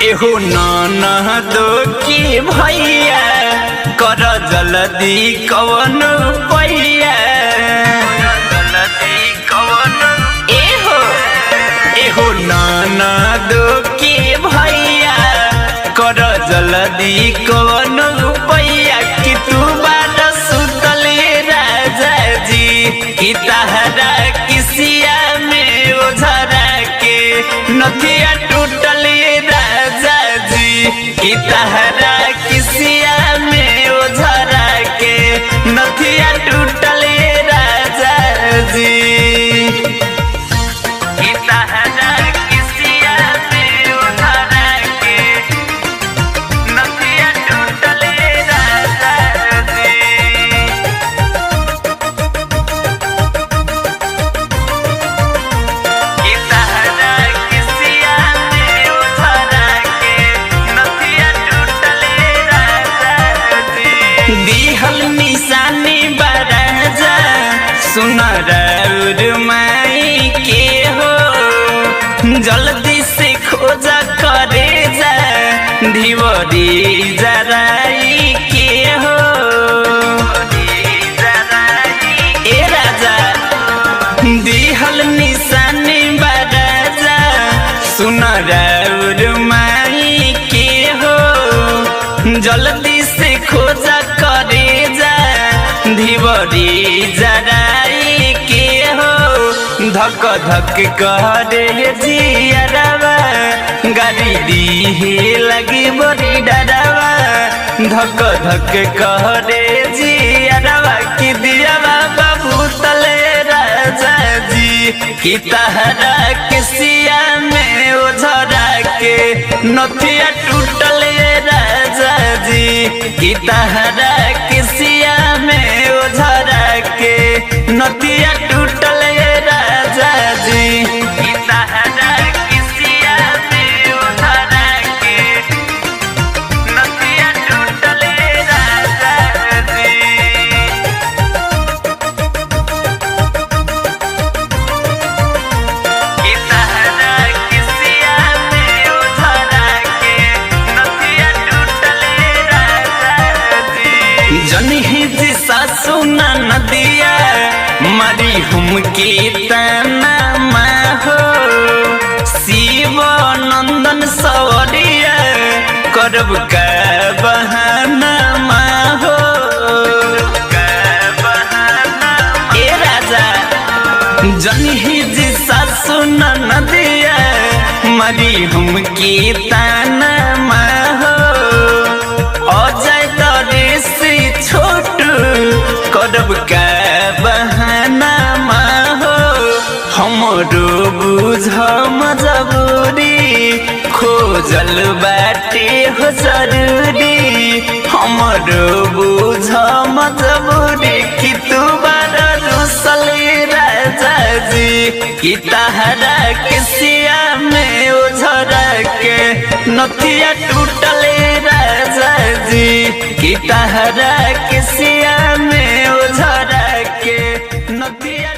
एहो ननदो की भैया कर जल्दी कवन पैया एहो ननदो की भैया कर जल्दी कवन पैया कि तू बात सुतले राजा जी कि तहरा किसिया में ओझरा के नथिया टूटले राजा जी कि तहरा किसिया में ओझरा के नथिया टूटले राजा जी कि तहरा किसिया में ओझरा के नथिया टूटले राजा जी कि तहरा किसिया में ओझरा के नथिया टूटले राजा जी दिहल निशानी बराजा सुन रउर माई के हो जल्दी से खोजा करे जा धिवरी जराई के हो ए राजा दिहल निशानी बराजा सुन रउर माई के हो जल्दी से खोजा करे जा धिवरी जराई के हो धक धक करे जियरवा गाड़ी दी लगी बड़ी डरवा धक धक करे जियरवा कि दियावा बाबू तले राजा जी कि तहरा किसिया में ओझरा के नथिया टूटले राजा जी कि तहरा किसिया में ओझरा के नथिया टूटले राजा जी कि तहरा किसिया में ओझरा के नथिया टूटले राजा जी कि तहरा किसिया में ओझरा के नथिया टूटले राजा जी जनहि जी सासु नदिया मरी हमके तना हो शिव नंदन सवरिया करब का बहाना हो ए राजा जनहि जी सासु नदिया मरी हमके तना हो अजय दरे से छोट करब का बहाना हो हमरो बुझ मजबूरी खोजल बाटे हो जरूरी हमरो बुझ मजबूरी कि तू बारा रुसले राजा जी कि तहरा किसिया में ओझरा के नथिया टूटले राजा जी कि तहरा किसिया में ओझरा के नथिया